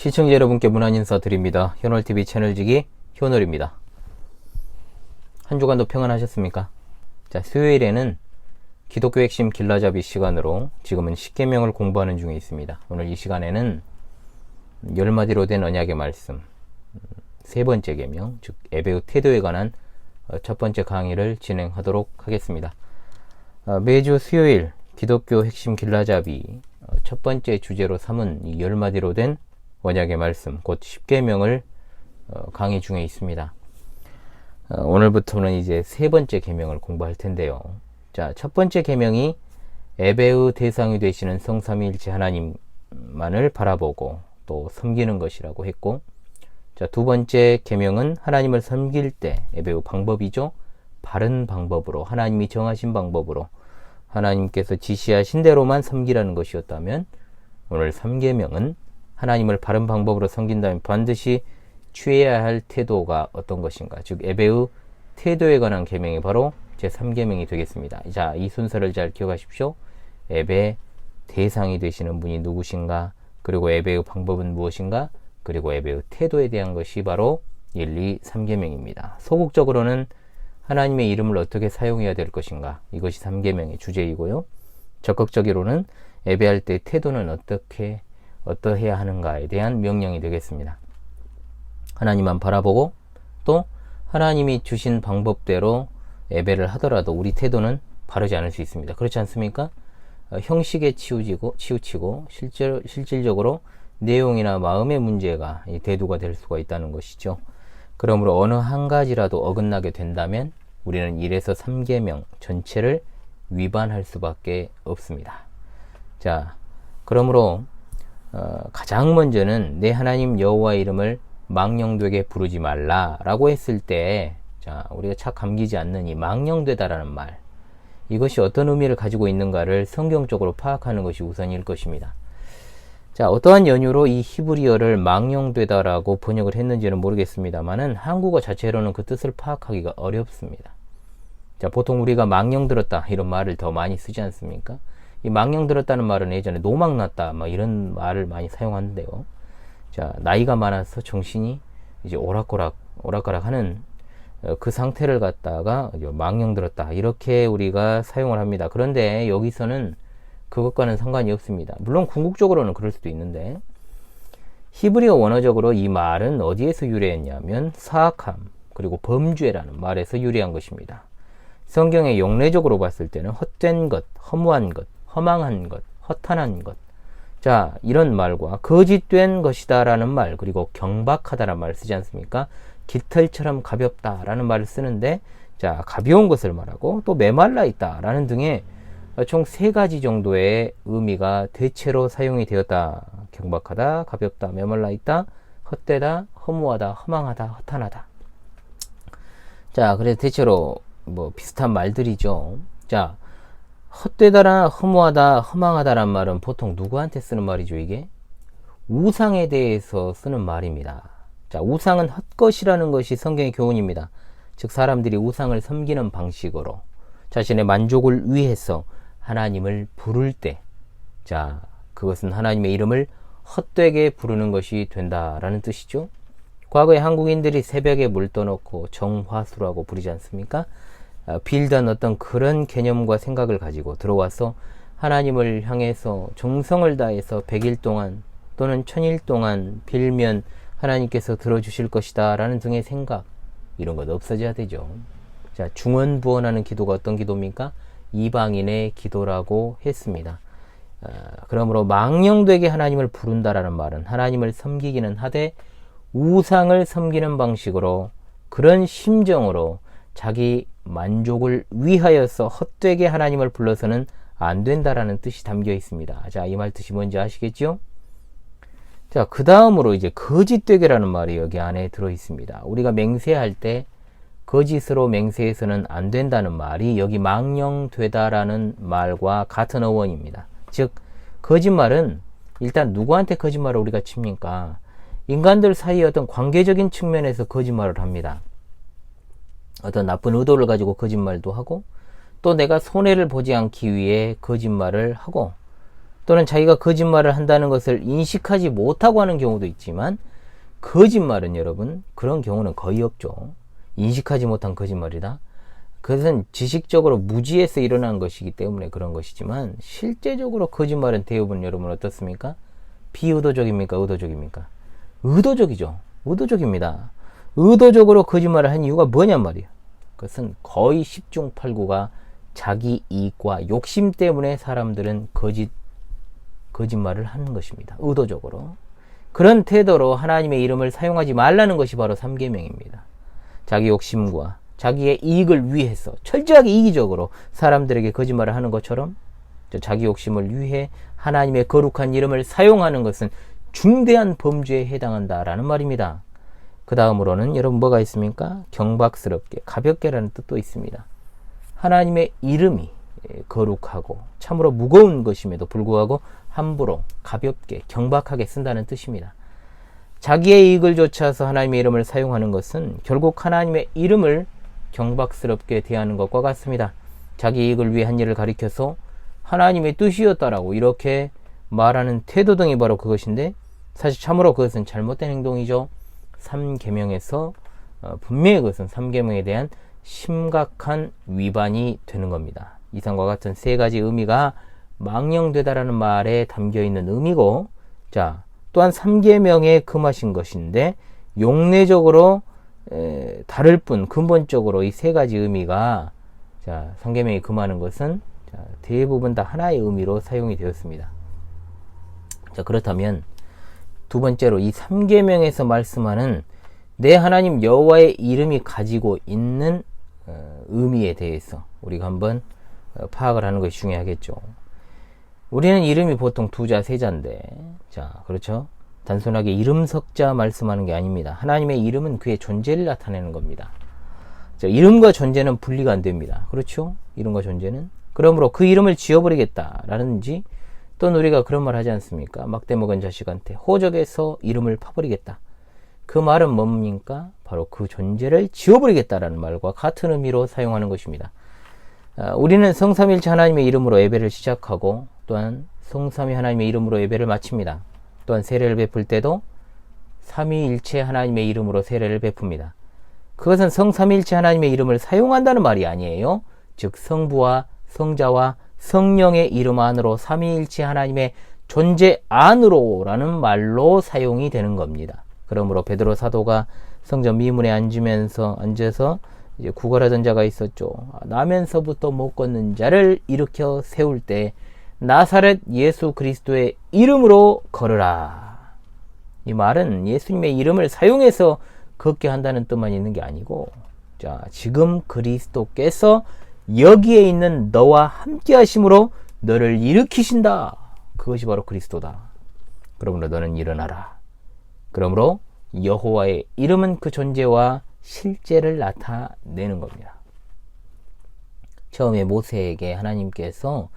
시청자 여러분께 문안 인사드립니다. 현월TV 채널지기 현월입니다. 한 주간도 평안하셨습니까? 자, 수요일에는 기독교 핵심 길라잡이 시간으로 지금은 십계명을 공부하는 중에 있습니다. 오늘 이 시간에는 10마디로 된 언약의 말씀, 세 번째 계명, 즉 에베우 태도에 관한 첫 번째 강의를 진행하도록 하겠습니다. 매주 수요일 기독교 핵심 길라잡이 첫 번째 주제로 삼은 이 10마디로 된 언약의 말씀, 곧 십계명을 강의 중에 있습니다. 오늘부터는 이제 세 번째 계명을 공부할 텐데요. 자, 첫 번째 계명이 에베의 대상이 되시는 성삼위일체 하나님만을 바라보고 또 섬기는 것이라고 했고, 자, 두 번째 계명은 하나님을 섬길 때 에베의 방법이죠. 바른 방법으로, 하나님이 정하신 방법으로 하나님께서 지시하신 대로만 섬기라는 것이었다면, 오늘 3계명은 하나님을 바른 방법으로 섬긴다면 반드시 취해야 할 태도가 어떤 것인가, 즉 에베의 태도에 관한 계명이 바로 제3계명이 되겠습니다. 자, 이 순서를 잘 기억하십시오. 에베의 대상이 되시는 분이 누구신가, 그리고 에베의 방법은 무엇인가, 그리고 에베의 태도에 대한 것이 바로 1, 2, 3계명입니다. 소극적으로는 하나님의 이름을 어떻게 사용해야 될 것인가, 이것이 3계명의 주제이고요. 적극적으로는 예배할 때 태도는 어떠해야 하는가에 대한 명령이 되겠습니다. 하나님만 바라보고 또 하나님이 주신 방법대로 예배를 하더라도 우리 태도는 바르지 않을 수 있습니다. 그렇지 않습니까? 형식에 치우치고 실질적으로 내용이나 마음의 문제가 대두가 될 수가 있다는 것이죠. 그러므로 어느 한 가지라도 어긋나게 된다면 우리는 1에서 3계명 전체를 위반할 수밖에 없습니다. 자, 그러므로 가장 먼저는 내 하나님 여호와의 이름을 망령되게 부르지 말라라고 했을 때, 자, 우리가 착 감기지 않는 이 망령되다라는 말, 이것이 어떤 의미를 가지고 있는가를 성경적으로 파악하는 것이 우선일 것입니다. 자, 어떠한 연유로 이 히브리어를 망령되다라고 번역을 했는지는 모르겠습니다만은 한국어 자체로는 그 뜻을 파악하기가 어렵습니다. 자, 보통 우리가 망령들었다 이런 말을 더 많이 쓰지 않습니까? 이 망령들었다는 말은 예전에 노망났다 이런 말을 많이 사용하는데요. 자, 나이가 많아서 정신이 이제 오락가락 하는 그 상태를 갖다가 망령들었다 이렇게 우리가 사용을 합니다. 그런데 여기서는 그것과는 상관이 없습니다. 물론 궁극적으로는 그럴 수도 있는데, 히브리어 원어적으로 이 말은 어디에서 유래했냐면 사악함 그리고 범죄라는 말에서 유래한 것입니다. 성경의 용례적으로 봤을 때는 헛된 것, 허무한 것, 허망한 것, 허탄한 것, 자, 이런 말과 거짓된 것이다 라는 말, 그리고 경박하다라는 말을 쓰지 않습니까? 깃털처럼 가볍다라는 말을 쓰는데, 자, 가벼운 것을 말하고 또 메말라 있다 라는 등의 총 3가지 정도의 의미가 대체로 사용이 되었다. 경박하다, 가볍다, 메말라 있다, 헛되다, 허무하다, 허망하다, 허탄하다. 자, 그래서 대체로 비슷한 말들이죠. 자, 헛되다라, 허무하다, 허망하다란 말은 보통 누구한테 쓰는 말이죠, 이게? 우상에 대해서 쓰는 말입니다. 자, 우상은 헛것이라는 것이 성경의 교훈입니다. 즉, 사람들이 우상을 섬기는 방식으로 자신의 만족을 위해서 하나님을 부를 때, 자, 그것은 하나님의 이름을 헛되게 부르는 것이 된다라는 뜻이죠. 과거에 한국인들이 새벽에 물 떠놓고 정화수라고 부르지 않습니까? 빌던 어떤 그런 개념과 생각을 가지고 들어와서 하나님을 향해서 정성을 다해서 100일 동안 또는 1000일 동안 빌면 하나님께서 들어주실 것이다 라는 등의 생각, 이런 것 없어져야 되죠. 자, 중언부언하는 기도가 어떤 기도입니까? 이방인의 기도라고 했습니다. 그러므로 망령되게 하나님을 부른다라는 말은 하나님을 섬기기는 하되 우상을 섬기는 방식으로, 그런 심정으로 자기 만족을 위하여서 헛되게 하나님을 불러서는 안 된다라는 뜻이 담겨 있습니다. 자, 이 말 뜻이 뭔지 아시겠죠? 자, 그 다음으로 이제 거짓되게라는 말이 여기 안에 들어 있습니다. 우리가 맹세할 때 거짓으로 맹세해서는 안 된다는 말이 여기 망령되다라는 말과 같은 어원입니다. 즉, 거짓말은 일단 누구한테 거짓말을 우리가 칩니까? 인간들 사이의 어떤 관계적인 측면에서 거짓말을 합니다. 어떤 나쁜 의도를 가지고 거짓말도 하고, 또 내가 손해를 보지 않기 위해 거짓말을 하고, 또는 자기가 거짓말을 한다는 것을 인식하지 못하고 하는 경우도 있지만, 거짓말은 여러분 그런 경우는 거의 없죠. 인식하지 못한 거짓말이다. 그것은 지식적으로 무지에서 일어난 것이기 때문에 그런 것이지만, 실제적으로 거짓말은 대부분 여러분 어떻습니까? 비의도적입니까? 의도적입니까? 의도적이죠. 의도적입니다. 의도적으로 거짓말을 한 이유가 뭐냔 말이에요. 그것은 거의 10중 8구가 자기 이익과 욕심 때문에 사람들은 거짓말을 하는 것입니다. 의도적으로. 그런 태도로 하나님의 이름을 사용하지 말라는 것이 바로 3계명입니다. 자기 욕심과 자기의 이익을 위해서 철저하게 이기적으로 사람들에게 거짓말을 하는 것처럼, 자기 욕심을 위해 하나님의 거룩한 이름을 사용하는 것은 중대한 범죄에 해당한다라는 말입니다. 그 다음으로는 여러분 뭐가 있습니까? 경박스럽게, 가볍게라는 뜻도 있습니다. 하나님의 이름이 거룩하고 참으로 무거운 것임에도 불구하고 함부로, 가볍게, 경박하게 쓴다는 뜻입니다. 자기의 이익을 좇아서 하나님의 이름을 사용하는 것은 결국 하나님의 이름을 경박스럽게 대하는 것과 같습니다. 자기 이익을 위해 한 일을 가리켜서 하나님의 뜻이었다라고 이렇게 말하는 태도 등이 바로 그것인데, 사실 참으로 그것은 잘못된 행동이죠. 3계명에서 분명히 그것은 3계명에 대한 심각한 위반이 되는 겁니다. 이상과 같은 세 가지 의미가 망령되다라는 말에 담겨있는 의미고, 자, 또한 3계명에 금하신 것인데 용례적으로 다를 뿐 근본적으로 이 세 가지 의미가, 자, 3계명에 금하는 것은 대부분 다 하나의 의미로 사용이 되었습니다. 자, 그렇다면 두 번째로 이 3계명에서 말씀하는 내 하나님 여호와의 이름이 가지고 있는 의미에 대해서 우리가 한번 파악을 하는 것이 중요하겠죠. 우리는 이름이 보통 두자, 세자인데, 자, 그렇죠? 단순하게 이름 석자 말씀하는 게 아닙니다. 하나님의 이름은 그의 존재를 나타내는 겁니다. 자, 이름과 존재는 분리가 안 됩니다. 그렇죠? 이름과 존재는. 그러므로 그 이름을 지어버리겠다라는지, 또는 우리가 그런 말 하지 않습니까? 막대 먹은 자식한테 호적에서 이름을 파버리겠다. 그 말은 뭡니까? 바로 그 존재를 지워버리겠다라는 말과 같은 의미로 사용하는 것입니다. 우리는 성삼일체 하나님의 이름으로 예배를 시작하고, 또한 성삼위 하나님의 이름으로 예배를 마칩니다. 또한 세례를 베풀 때도 삼위일체 하나님의 이름으로 세례를 베풉니다. 그것은 성삼위일체 하나님의 이름을 사용한다는 말이 아니에요. 즉 성부와 성자와 성령의 이름 안으로 삼위일체 하나님의 존재 안으로라는 말로 사용이 되는 겁니다. 그러므로 베드로 사도가 성전 미문에 앉아서 이제 구걸하던 자가 있었죠. 나면서부터 못 걷는 자를 일으켜 세울 때 나사렛 예수 그리스도의 이름으로 걸으라. 이 말은 예수님의 이름을 사용해서 걷게 한다는 뜻만 있는 게 아니고, 자, 지금 그리스도께서 여기에 있는 너와 함께 하심으로 너를 일으키신다. 그것이 바로 그리스도다. 그러므로 너는 일어나라. 그러므로 여호와의 이름은 그 존재와 실제를 나타내는 겁니다. 처음에 모세에게 하나님께서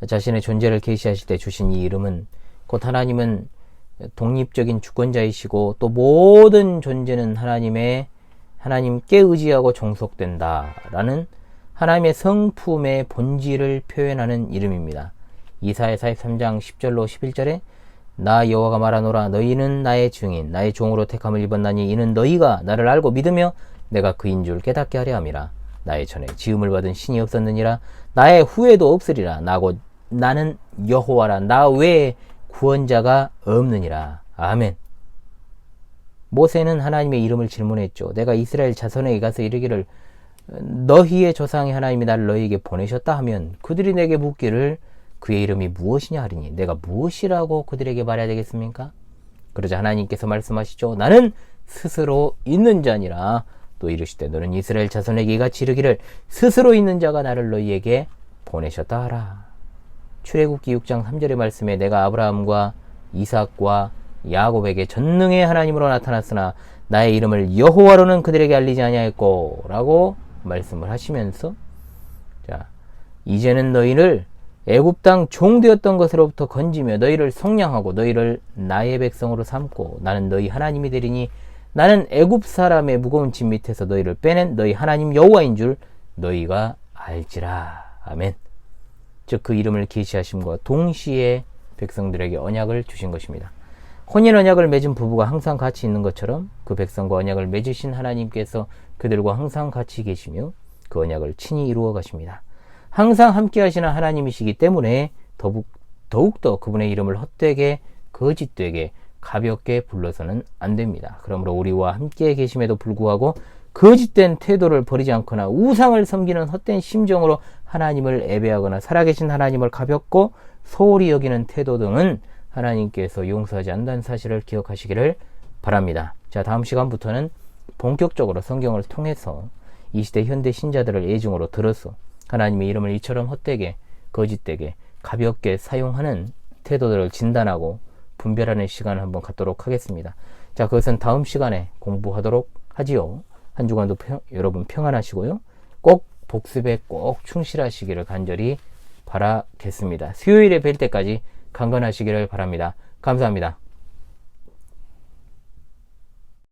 자신의 존재를 계시하실 때 주신 이 이름은, 곧 하나님은 독립적인 주권자이시고 또 모든 존재는 하나님께 의지하고 종속된다라는 하나님의 성품의 본질을 표현하는 이름입니다. 이사야 43장 10절로 11절에 나 여호와가 말하노라 너희는 나의 증인 나의 종으로 택함을 입었나니 이는 너희가 나를 알고 믿으며 내가 그인 줄 깨닫게 하려 함이라. 나의 전에 지음을 받은 신이 없었느니라. 나의 후에도 없으리라. 나는 여호와라. 나 외에 구원자가 없느니라. 아멘. 모세는 하나님의 이름을 질문했죠. 내가 이스라엘 자손에게 가서 이르기를 너희의 조상의 하나님이 나를 너희에게 보내셨다 하면 그들이 내게 묻기를 그의 이름이 무엇이냐 하리니 내가 무엇이라고 그들에게 말해야 되겠습니까? 그러자 하나님께서 말씀하시죠. 나는 스스로 있는 자니라. 또 이르시되 너는 이스라엘 자손에게 이같이 이르기를 스스로 있는 자가 나를 너희에게 보내셨다 하라. 출애굽기 6장 3절의 말씀에 내가 아브라함과 이삭과 야곱에게 전능의 하나님으로 나타났으나 나의 이름을 여호와로는 그들에게 알리지 아니하였고 라고 말씀을 하시면서, 자, 이제는 너희를 애굽 땅 종되었던 것으로부터 건지며 너희를 속량하고 너희를 나의 백성으로 삼고 나는 너희 하나님이 되리니 나는 애굽 사람의 무거운 짐 밑에서 너희를 빼낸 너희 하나님 여호와인 줄 너희가 알지라. 아멘. 즉 그 이름을 계시하심과 동시에 백성들에게 언약을 주신 것입니다. 혼인 언약을 맺은 부부가 항상 같이 있는 것처럼 그 백성과 언약을 맺으신 하나님께서 그들과 항상 같이 계시며 그 언약을 친히 이루어 가십니다. 항상 함께 하시는 하나님이시기 때문에 더욱더 그분의 이름을 헛되게 거짓되게 가볍게 불러서는 안 됩니다. 그러므로 우리와 함께 계심에도 불구하고 거짓된 태도를 버리지 않거나 우상을 섬기는 헛된 심정으로 하나님을 예배하거나 살아계신 하나님을 가볍고 소홀히 여기는 태도 등은 하나님께서 용서하지 않는다는 사실을 기억하시기를 바랍니다. 자, 다음 시간부터는 본격적으로 성경을 통해서 이 시대 현대 신자들을 예중으로 들어서 하나님의 이름을 이처럼 헛되게 거짓되게 가볍게 사용하는 태도들을 진단하고 분별하는 시간을 한번 갖도록 하겠습니다. 자, 그것은 다음 시간에 공부하도록 하지요. 한 주간도 여러분 평안하시고요. 꼭 복습에 꼭 충실하시기를 간절히 바라겠습니다. 수요일에 뵐 때까지 강건하시기를 바랍니다. 감사합니다.